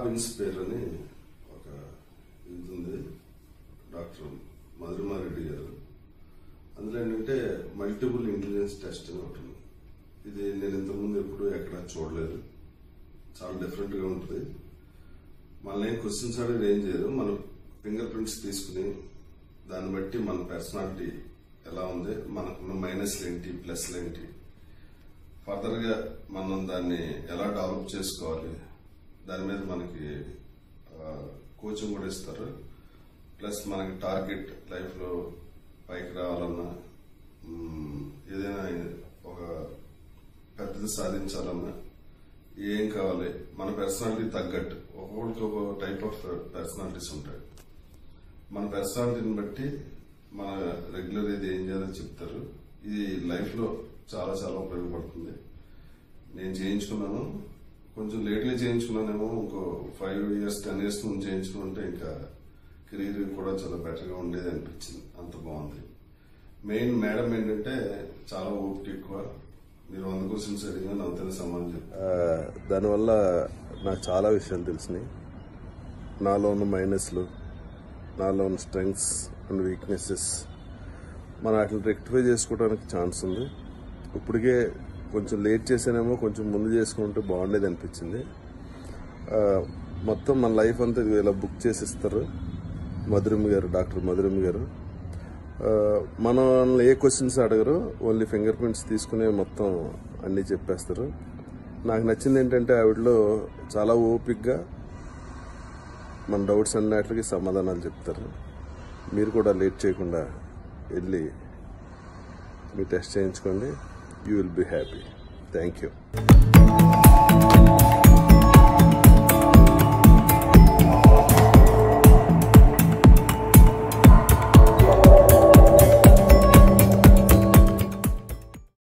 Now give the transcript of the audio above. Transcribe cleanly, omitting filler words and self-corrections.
Inspire అని ఒక ఇది ఉంది, డాక్టర్ మధురిమారెడ్డి గారు. అందులో ఏంటంటే మల్టిపుల్ ఇంటెలిజెన్స్ టెస్ట్ అని ఒకటి ఉంది. ఇది నేను ఇంతకుముందు ఎప్పుడు ఎక్కడ చూడలేదు, చాలా డిఫరెంట్ గా ఉంటుంది. మనల్ని ఏం క్వశ్చన్స్ అడిగి ఏం చేయదు, మన ఫింగర్ ప్రింట్స్ తీసుకుని దాన్ని బట్టి మన పర్సనాలిటీ ఎలా ఉంది, మనకున్న మైనస్లు ఏంటి, ప్లస్లు ఏంటి, ఫర్దర్ గా మనం దాన్ని ఎలా డెవలప్ చేసుకోవాలి, దాని మీద మనకి కోచింగ్ కూడా ఇస్తారు. ప్లస్ మనకి టార్గెట్ లైఫ్ లో పైకి రావాలన్నా, ఏదైనా ఒక పెద్దది సాధించాలన్నా ఏం కావాలి, మన పర్సనాలిటీ తగ్గట్టు ఒక్కొక్కరికి ఒక టైప్ ఆఫ్ పర్సనాలిటీస్ ఉంటాయి. మన పర్సనాలిటీని బట్టి మన రెగ్యులర్ ఇది ఏం చేయాలో చెప్తారు. ఇది లైఫ్ లో చాలా చాలా ఉపయోగపడుతుంది. నేను చేయించుకున్నాను, కొంచెం లేట్లీ చేయించుకున్నానేమో. ఇంకో 5 years 10 years ముందు చేయించుకుంటే ఇంకా కెరీర్ కూడా చాలా బెటర్ గా ఉండేది అనిపించింది. అంత బాగుంది. మెయిన్ మేడం ఏంటంటే చాలా ఓపిక ఎక్కువ. మీరు 100 questions అడిగినా నవ్వుతూనే సమాధానం చెప్పారు. దానివల్ల నాకు చాలా విషయాలు తెలిసినాయి. నాలో ఉన్న మైనస్లు, నాలో ఉన్న స్ట్రెంగ్స్ అండ్ వీక్నెసెస్, మనం వాటిని రెక్టిఫై చేసుకోవడానికి ఛాన్స్ ఉంది. ఇప్పటికే కొంచెం లేట్ చేసానేమో, కొంచెం ముందు చేసుకుంటే బాగుండేది అనిపించింది. మొత్తం మన లైఫ్ అంతా ఇలా బుక్ చేసి ఇస్తారు మధురిమ గారు, డాక్టర్ మధురిమ గారు. మనం ఏ క్వశ్చన్స్ అడగరు, ఓన్లీ ఫింగర్ ప్రింట్స్ తీసుకునే మొత్తం అన్నీ చెప్పేస్తారు. నాకు నచ్చింది ఏంటంటే ఆవిడలో చాలా ఓపిక్గా మన డౌట్స్ అన్నిటికి సమాధానాలు చెప్తారు. మీరు కూడా లేట్ చేయకుండా వెళ్ళి మీ టెస్ట్ చేయించుకోండి. You will be happy. Thank you.